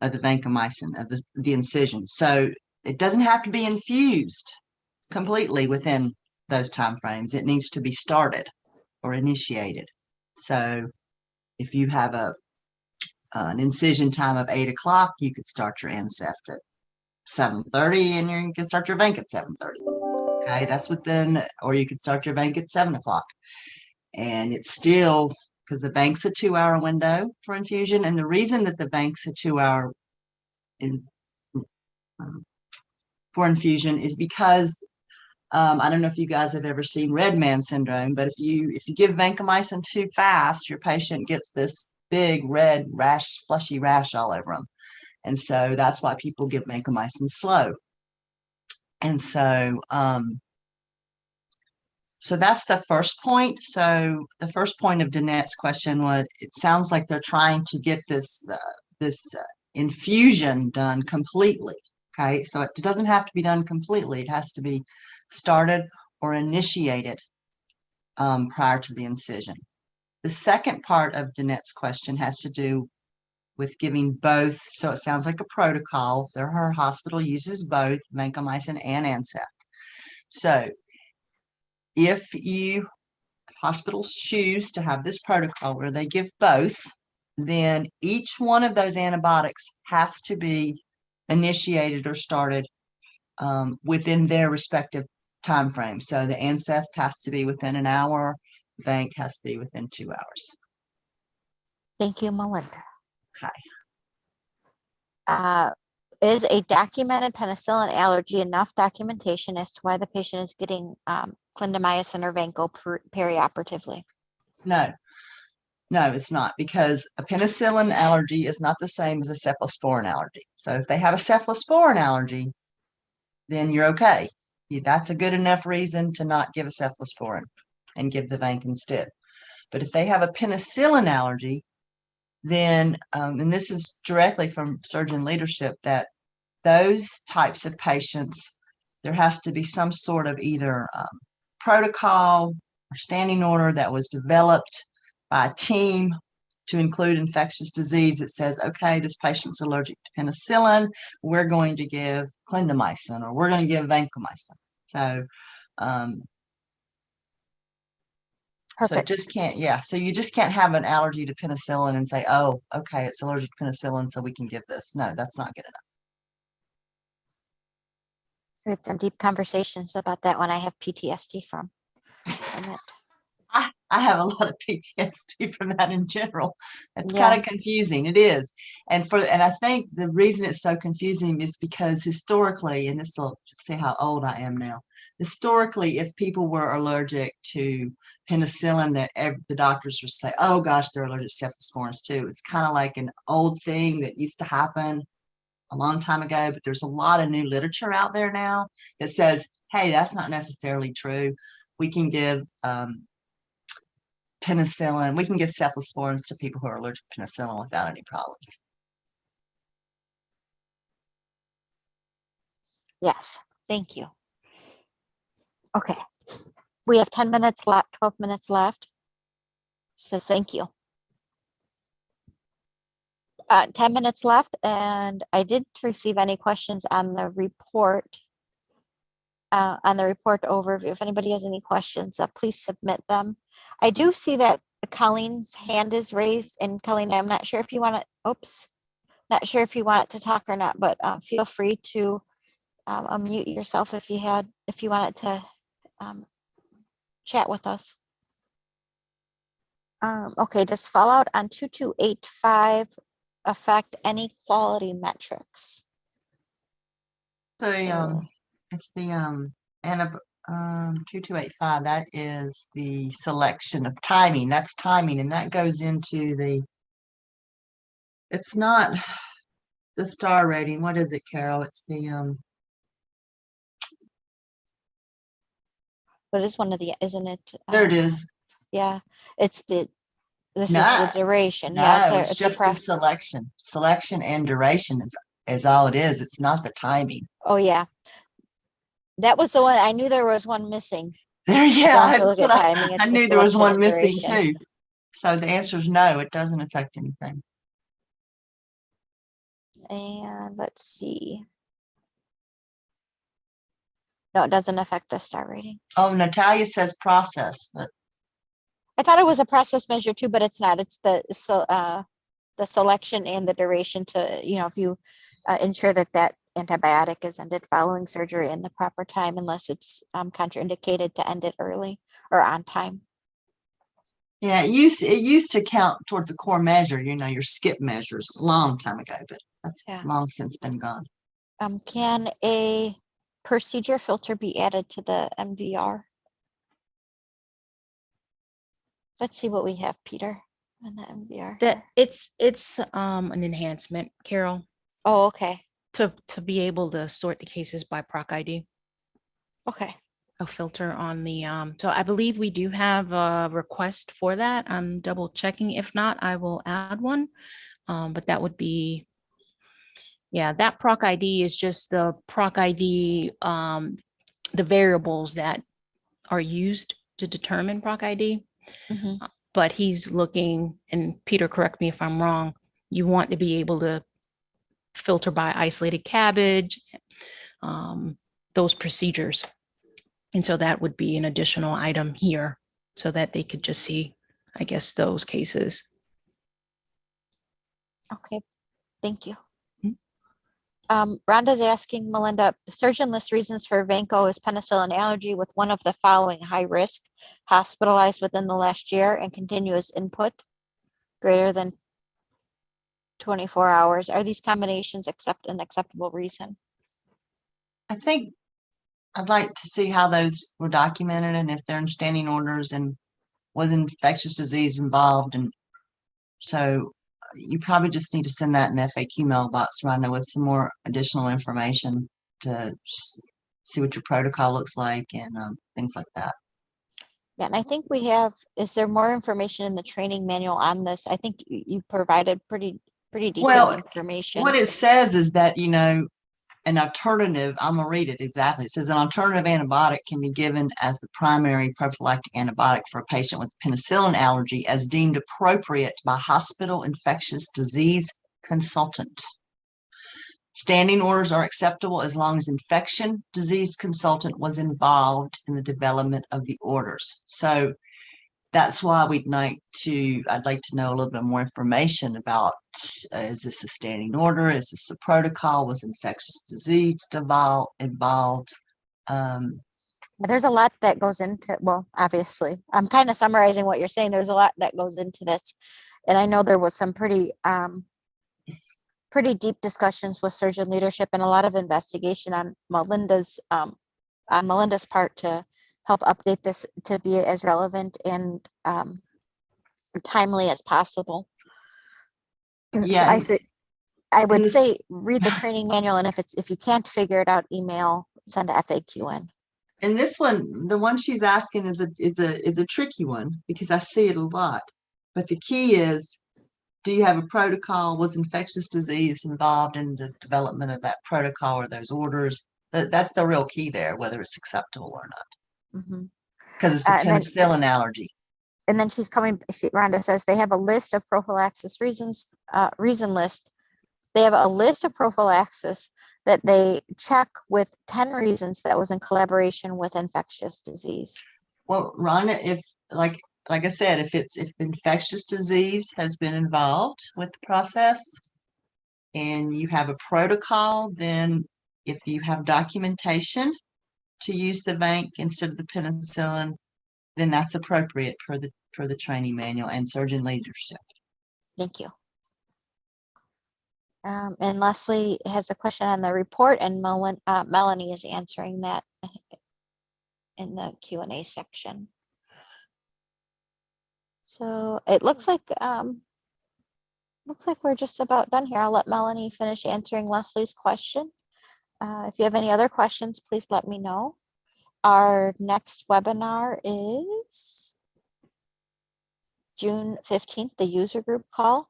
of the vancomycin of the incision. So it doesn't have to be infused completely within those time frames. It needs to be started or initiated. So if you have an incision time of 8 o'clock, you could start your ANSEFT at 7:30 and you can start your vanc at 7:30. Okay, that's within, or you could start your vanc at 7 o'clock. And it's still, because the vanc's a 2 hour window for infusion. And the reason that the vanc's a 2 hour for infusion is because I don't know if you guys have ever seen red man syndrome, but if you give vancomycin too fast, your patient gets this big red rash, flushy rash all over them. And so that's why people give vancomycin slow. And so so that's the first point. So the first point of Danette's question was, it sounds like they're trying to get this infusion done completely. Okay, so it doesn't have to be done completely. It has to be started or initiated prior to the incision. The second part of Danette's question has to do with giving both. So it sounds like a protocol. Her hospital uses both vancomycin and ANSEFT. So if hospitals choose to have this protocol where they give both, then each one of those antibiotics has to be initiated or started within their respective time frame. So the ANSEF has to be within an hour, VANC has to be within 2 hours. Thank you, Melinda. Hi. Is a documented penicillin allergy enough documentation as to why the patient is getting clindamycin or Vanco perioperatively? No, it's not, because a penicillin allergy is not the same as a cephalosporin allergy. So if they have a cephalosporin allergy, then you're okay. That's a good enough reason to not give a cephalosporin and give the Vanc instead. But if they have a penicillin allergy, then, and this is directly from surgeon leadership, that those types of patients, there has to be some sort of either protocol or standing order that was developed by a team to include infectious disease that says, okay, this patient's allergic to penicillin, we're going to give clindamycin or we're going to give vancomycin. So, so it Perfect. just can't, so you just can't have an allergy to penicillin and say, oh, okay, it's allergic to penicillin, so we can give this. No, that's not good enough. We had some deep conversations about that when I have PTSD from it. I have a lot of PTSD from that in general. It's Yeah. kind of confusing. It is. And I think the reason it's so confusing is because historically, and this will see how old I am now. Historically, if people were allergic to penicillin, the doctors would say, oh gosh, they're allergic to cephalosporins too. It's kind of like an old thing that used to happen a long time ago, but there's a lot of new literature out there now that says, hey, that's not necessarily true. We can give penicillin, we can give cephalosporins to people who are allergic to penicillin without any problems. Yes, thank you. Okay, we have 10 minutes left, 12 minutes left. Says thank you. 10 minutes left, and I didn't receive any questions on the report. On the report overview. If anybody has any questions, please submit them. I do see that Colleen's hand is raised, and Colleen, I'm not sure if you want to, not sure if you want it to talk or not, but feel free to unmute yourself if you wanted to chat with us. Okay, does fallout on 2285 affect any quality metrics? So it's the 2285, that is the selection of timing. That's timing, and that goes into it's not the star rating. What is it, Carol? It's the What is one of the, isn't it? there it is. Yeah, it's this is No, the duration. No, Yeah, it's just the selection and duration is all it is. It's not the timing. Oh yeah, that was the one. I knew there was one missing. There, Don't that's look at what timing. I It's the knew there was selection one and missing duration. too. So the answer is no, it doesn't affect anything. And let's see. No, it doesn't affect the star rating. Oh, Natalia says process, but I thought it was a process measure too, but it's not. It's the selection and the duration to, if you ensure that that antibiotic is ended following surgery in the proper time, unless it's contraindicated to end it early or on time. yeah, it used to count towards a core measure, your skip measures a long time ago, but that's long since been gone. Can a procedure filter be added to the MVR? Let's see what we have, Peter, on the MVR. That it's an enhancement, Carol, Oh, okay. to be able to sort the cases by proc ID. Okay. A filter on the so I believe we do have a request for that. I'm double checking. If not, I will add one. But that would be, yeah, that proc ID is just the proc ID, the variables that are used to determine proc ID. Mm-hmm. But he's looking, and Peter, correct me if I'm wrong, you want to be able to filter by isolated cabbage, those procedures. And so that would be an additional item here so that they could just see, I guess, those cases. Okay, thank you. Mhm. Rhonda's asking Melinda, the surgeon lists reasons for Vanco as penicillin allergy with one of the following: high risk, hospitalized within the last year, and continuous input greater than 24 hours. Are these combinations an acceptable reason? I think I'd like to see how those were documented and if they're in standing orders and was infectious disease involved. And so you probably just need to send that in the FAQ mailbox, Rhonda, with some more additional information to see what your protocol looks like and things like that. Yeah, and I think we have, is there more information in the training manual on this? I think you provided pretty detailed Well, information. what it says is that, an alternative, I'm gonna read it exactly. It says an alternative antibiotic can be given as the primary prophylactic antibiotic for a patient with penicillin allergy as deemed appropriate by hospital infectious disease consultant. Standing orders are acceptable as long as infection disease consultant was involved in the development of the orders. So that's why I'd like to know a little bit more information about, is this a standing order? Is this a protocol? Was infectious disease involved? There's a lot that goes into, well, obviously, I'm kind of summarizing what you're saying. There's a lot that goes into this. And I know there was some pretty deep discussions with surgeon leadership and a lot of investigation on Melinda's part to help update this to be as relevant and timely as possible. Yeah, So I would this- say read the training manual, and if you can't figure it out, send a FAQ in. and this one, the one she's asking is a tricky one because I see it a lot. But the key is, do you have a protocol? Was infectious disease involved in the development of that protocol or those orders? That's the real key there, whether it's acceptable or not, Mhm. because it's a And then penicillin allergy. Rhonda says they have a list of prophylaxis reason list. They have a list of prophylaxis that they check with 10 reasons that was in collaboration with infectious disease. Well, Rhonda, if like I said, if infectious disease has been involved with the process and you have a protocol, then if you have documentation to use the vanc instead of the penicillin, then that's appropriate per the training manual and surgeon leadership. Thank you. And Leslie has a question on the report, and Melanie is answering that in the Q&A section. So it looks like we're just about done here. I'll let Melanie finish answering Leslie's question. If you have any other questions, please let me know. Our next webinar is June 15th, the user group call.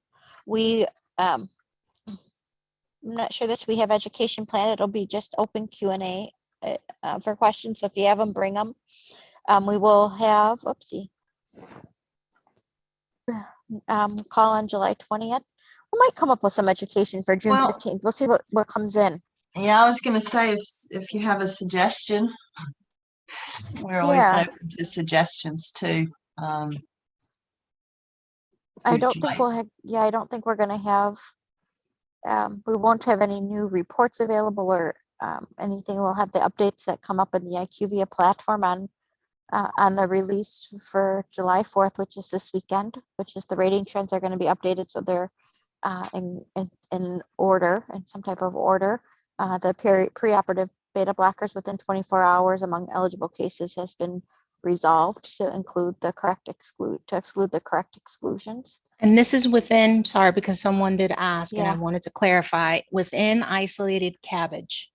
I'm not sure that we have education planned. It'll be just open Q&A for questions. So if you have them, bring them. We will have, call on July 20th. We might come up with some education for June 15th. We'll see what comes in. Yeah, I was going to say, if you have a suggestion, we're always open to suggestions too. I don't think I don't think we're going to have, we won't have any new reports available or anything. We'll have the updates that come up in the IQVIA platform on the release for July 4th, which is this weekend, which is the rating trends are going to be updated. So they're in order, in some type of order. The preoperative beta blockers within 24 hours among eligible cases has been resolved to exclude the correct exclusions. And this is within, sorry, because someone did ask and I Yeah. wanted to clarify, within isolated cabbage.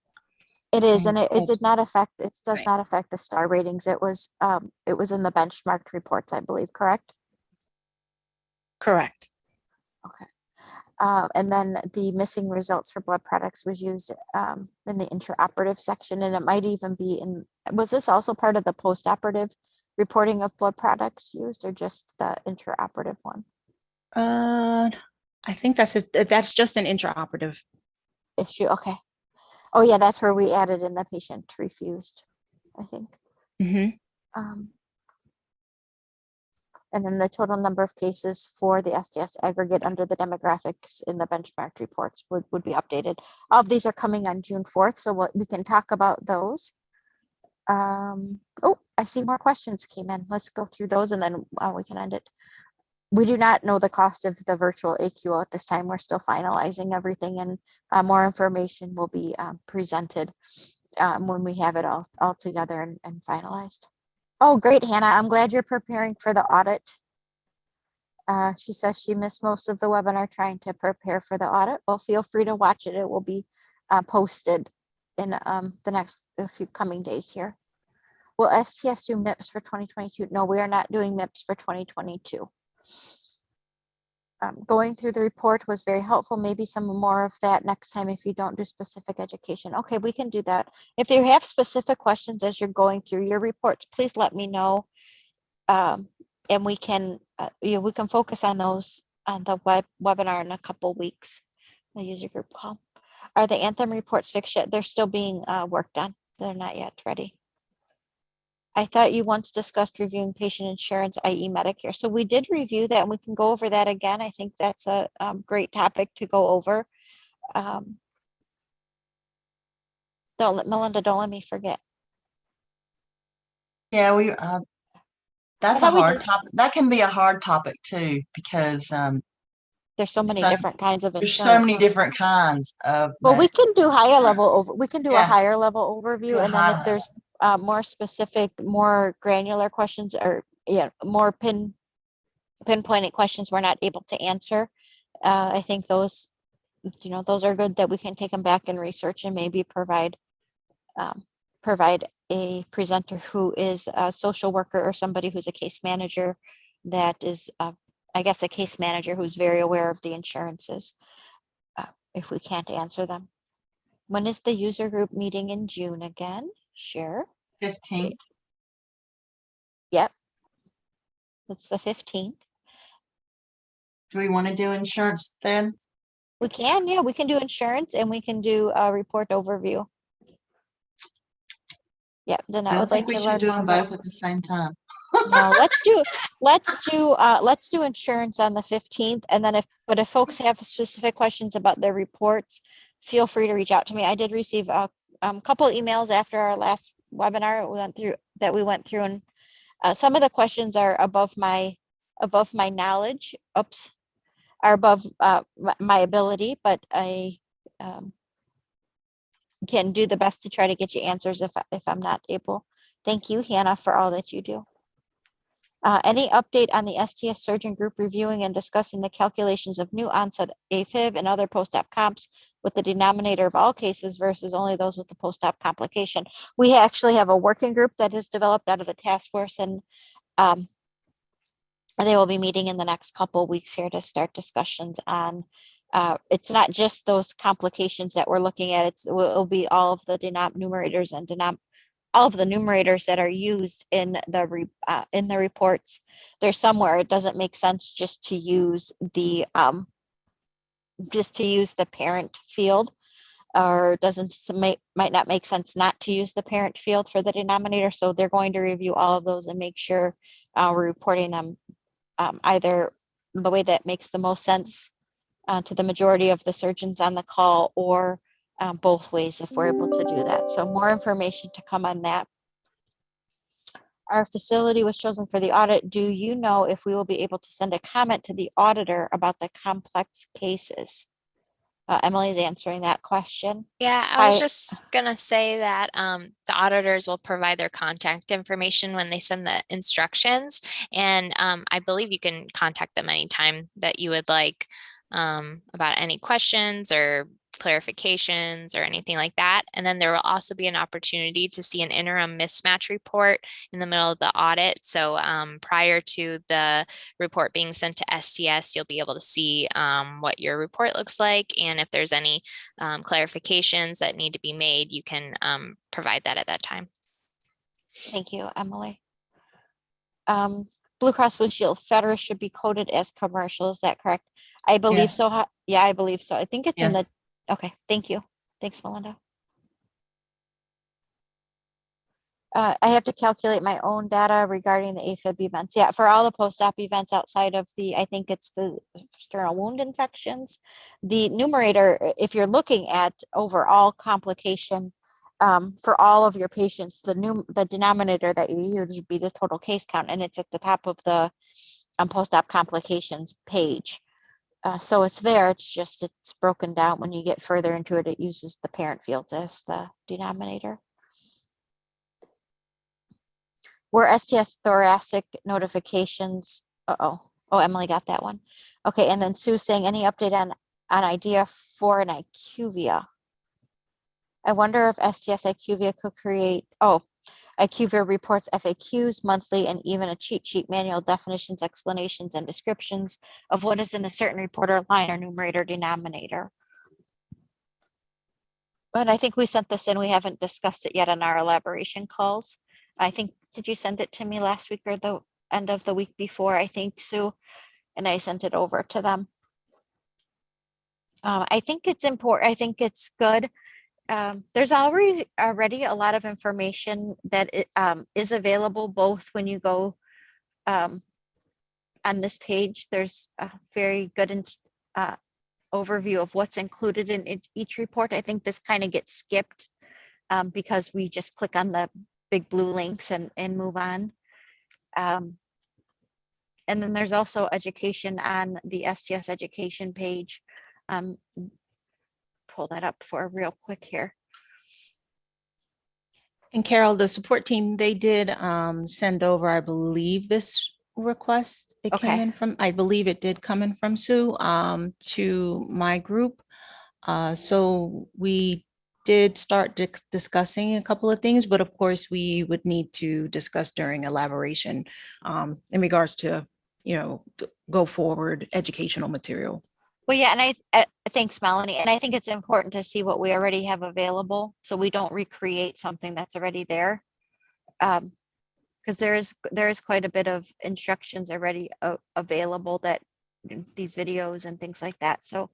It is, and it does not affect Right. not affect the star ratings. It was in the benchmarked reports, I believe, correct? Correct. Okay. And then the missing results for blood products was used in the intraoperative section, and it might even be was this also part of the postoperative reporting of blood products used, or just the intraoperative one? I think that's just an intraoperative issue. Okay. Oh yeah, that's where we added in the patient refused, I think. Mm-hmm. And And then the total number of cases for the STS aggregate under the demographics in the benchmarked reports would be updated. All of these are coming on June 4th, so we can talk about those. Oh, I see more questions came in. Let's go through those and then we can end it. We do not know the cost of the virtual AQO at this time. We're still finalizing everything, and more information will be presented when we have it all together and finalized. Oh, great, Hannah. I'm glad you're preparing for the audit. She says she missed most of the webinar trying to prepare for the audit. Well, feel free to watch it. It will be posted in the next few coming days here. Will STS do MIPS for 2022? No, we are not doing MIPS for 2022. Going through the report was very helpful. Maybe some more of that next time if you don't do specific education. Okay, we can do that. If you have specific questions as you're going through your reports, please let me know. And we can we can focus on those on the webinar in a couple weeks. The user group call. Are the Anthem reports fixed yet? They're still being worked on. They're not yet ready. I thought you once discussed reviewing patient insurance, i.e. Medicare. So we did review that and we can go over that again. I think that's a great topic to go over. Melinda, don't let me forget. Yeah, that's a thought we hard did- topic. That can be a hard topic too, because There's so many So- different kinds of there's insurance. so many different kinds of. Well, we can do higher level over. We can do a Yeah. higher level overview, Do a and then high if level. there's more specific, more granular questions, or more pinpointed questions we're not able to answer, I think those, those are good that we can take them back and research and maybe provide a presenter who is a social worker or somebody who's a case manager that is, I guess, a case manager who's very aware of the insurances. If we can't answer them. When is the user group meeting in June again? Sure. 15th. Yep. It's the 15th. Do we want to do insurance then? We can, yeah, we can do insurance and we can do a report overview. Yep, then I I don't would think like we to should learn do more them about. both at the same time. No, let's do insurance on the 15th, and then if folks have specific questions about their reports, feel free to reach out to me. I did receive a couple emails after our last webinar we went through, and some of the questions are above my knowledge. Oops, are above my ability, but I can do the best to try to get you answers if I'm not able. Thank you, Hannah, for all that you do. Any update on the STS surgeon group reviewing and discussing the calculations of new onset AFib and other post-op comps with the denominator of all cases versus only those with the post-op complication? We actually have a working group that is developed out of the task force, and they will be meeting in the next couple of weeks here to start discussions on it's not just those complications that we're looking at. It'll be all of the numerators and all of the numerators that are used in the reports. There's somewhere it doesn't make sense just to use the parent field, or might not make sense not to use the parent field for the denominator. So they're going to review all of those and make sure we're reporting them either the way that makes the most sense to the majority of the surgeons on the call, or both ways if we're able to do that. So more information to come on that. Our facility was chosen for the audit. Do you know if we will be able to send a comment to the auditor about the complex cases? Emily's answering that question. Yeah, I was just gonna say that the auditors will provide their contact information when they send the instructions, and I believe you can contact them anytime that you would like about any questions or clarifications or anything like that. And then there will also be an opportunity to see an interim mismatch report in the middle of the audit. So prior to the report being sent to STS, you'll be able to see what your report looks like, and if there's any clarifications that need to be made, you can provide that at that time. Thank you, Emily. Blue Cross Blue Shield Federal should be coded as commercial. Is that correct? I believe Yes. so. Yeah, I believe so. I think it's in the. Yes. Okay, thank you. Thanks, Melinda. I have to calculate my own data regarding the AFib events. Yeah, for all the post-op events outside of I think it's the external wound infections. The numerator, if you're looking at overall complication for all of your patients, the denominator that you use would be the total case count, and it's at the top of the post-op complications page. So it's there. It's broken down. When you get further into it, it uses the parent fields as the denominator. Were STS thoracic notifications? Oh, Emily got that one. Okay, and then Sue saying any update on idea for an IQVIA? I wonder if STS IQVIA could create. IQVIA reports FAQs monthly and even a cheat sheet, manual definitions, explanations, and descriptions of what is in a certain report or line or numerator denominator. But I think we sent this in. We haven't discussed it yet on our elaboration calls. I think, did you send it to me last week or the end of the week before? I think, Sue, and I sent it over to them. I think it's important. I think it's good. There's already a lot of information that is available both when you go on this page. There's a very good overview of what's included in each report. I think this kind of gets skipped because we just click on the big blue links and move on. And then there's also education on the STS education page. Pull that up for real quick here. And Carol, the support team, they did send over, I believe, this request. It came Okay. in from, I believe it did come in from Sue to my group. So we did start discussing a couple of things, but of course we would need to discuss during elaboration in regards to, go forward educational material. Well, yeah, and I thanks, Melanie. And I think it's important to see what we already have available, so we don't recreate something that's already there. Because there is quite a bit of instructions already available, that these videos and things like that. So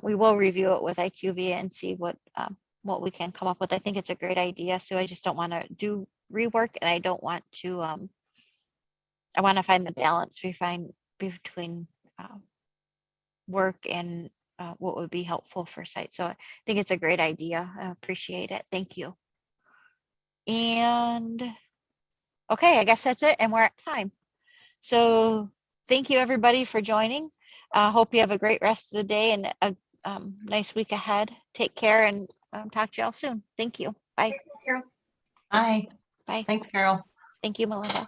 we will review it with IQVIA and see what we can come up with. I think it's a great idea. So I just don't want to do rework, and I don't want to. I want to find the balance between work and what would be helpful for sites. So I think it's a great idea. I appreciate it. Thank you. And okay, I guess that's it. And we're at time. So thank you everybody for joining. Hope you have a great rest of the day and a nice week ahead. Take care and talk to y'all soon. Thank you. Bye. Hi. Bye. Thanks, Carol. Thank you, Melinda.